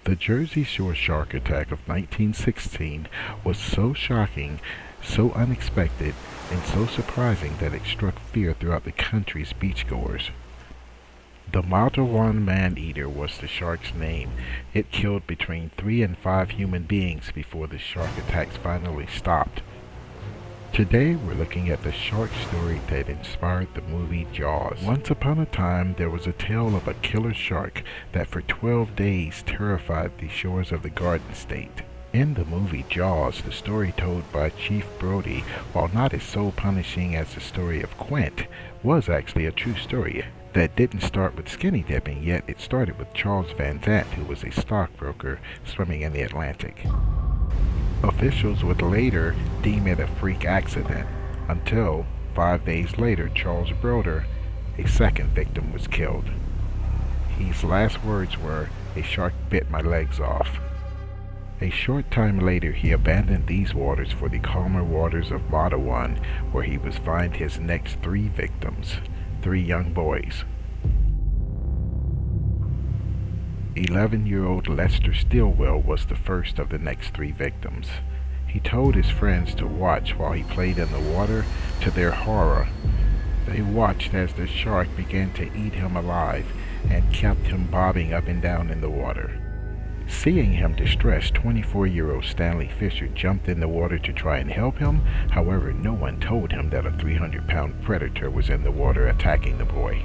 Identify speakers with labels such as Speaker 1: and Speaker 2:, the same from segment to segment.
Speaker 1: The Jersey Shore shark attack of 1916 was so shocking, so unexpected, and so surprising that it struck fear throughout the country's beachgoers. The Matawan Maneater was the shark's name. It killed between 3 and 5 human beings before the shark attacks finally stopped. Today we're looking at the shark story that inspired the movie Jaws. Once upon a time there was a tale of a killer shark that for 12 days terrified the shores of the Garden State. In the movie Jaws, the story told by Chief Brody, while not as soul-punishing as the story of Quint, was actually a true story that didn't start with skinny dipping, yet it started with Charles Van Zandt, who was a stockbroker swimming in the Atlantic. Officials would later deem it a freak accident, until 5 days later Charles Broder, a second victim, was killed. His last words were, "A shark bit my legs off." A short time later he abandoned these waters for the calmer waters of Matawan, where he would find his next 3 victims, 3 young boys. 11-year-old Lester Stilwell was the first of the next 3 victims. He told his friends to watch while he played in the water. To their horror, they watched as the shark began to eat him alive and kept him bobbing up and down in the water. Seeing him distressed, 24-year-old Stanley Fisher jumped in the water to try and help him. However, no one told him that a 300-pound predator was in the water attacking the boy.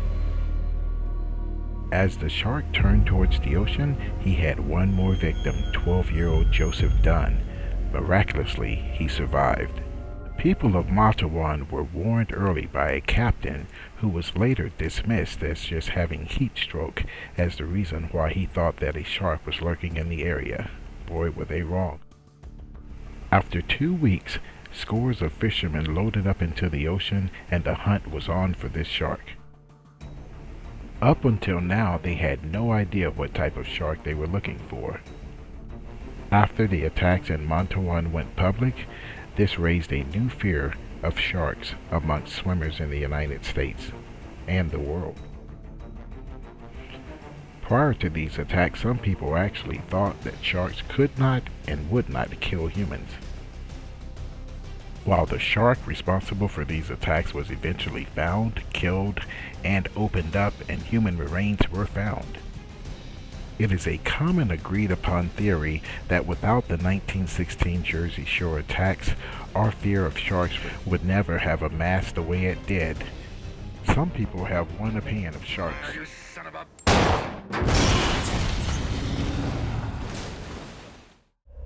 Speaker 1: As the shark turned towards the ocean, he had one more victim, 12-year-old Joseph Dunn. Miraculously, he survived. The people of Matawan were warned early by a captain who was later dismissed as just having heat stroke as the reason why he thought that a shark was lurking in the area. Boy, were they wrong. After 2 weeks, scores of fishermen loaded up into the ocean and the hunt was on for this shark. Up until now, they had no idea what type of shark they were looking for. After the attacks in Matawan went public, this raised a new fear of sharks amongst swimmers in the United States and the world. Prior to these attacks, some people actually thought that sharks could not and would not kill humans. While the shark responsible for these attacks was eventually found, killed, and opened up, and human remains were found. It is a common agreed upon theory that without the 1916 Jersey Shore attacks, our fear of sharks would never have amassed the way it did. Some people have one opinion of sharks.
Speaker 2: You son of a...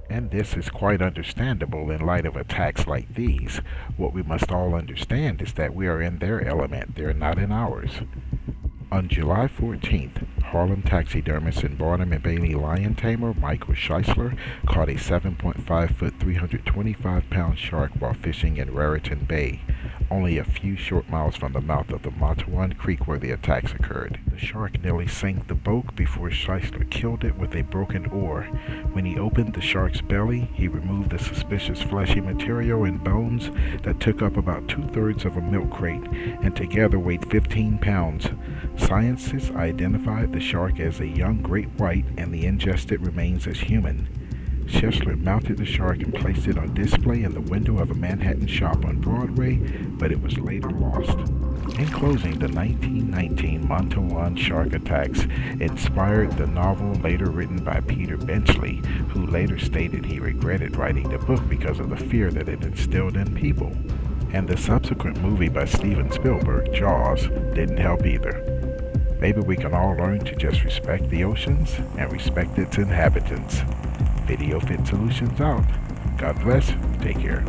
Speaker 1: And this is quite understandable in light of attacks like these. What we must all understand is that we are in their element, they're not in ours. On July 14th, Harlem taxidermist and Barnum and Bailey lion tamer Michael Scheisler caught a 7.5-foot, 325-pound shark while fishing in Raritan Bay, only a few short miles from the mouth of the Matawan Creek where the attacks occurred. The shark nearly sank the boat before Scheisler killed it with a broken oar. When he opened the shark's belly, he removed the suspicious fleshy material and bones that took up about 2/3 of a milk crate and together weighed 15 pounds. Scientists identified the shark as a young great white and the ingested remains as human. Scheisler mounted the shark and placed it on display in the window of a Manhattan shop on Broadway, but it was later lost. In closing, the 1919 Matawan shark attacks inspired the novel later written by Peter Benchley, who later stated he regretted writing the book because of the fear that it instilled in people. And the subsequent movie by Steven Spielberg, Jaws, didn't help either. Maybe we can all learn to just respect the oceans and respect its inhabitants. Video Fit Solutions out. God bless. Take care.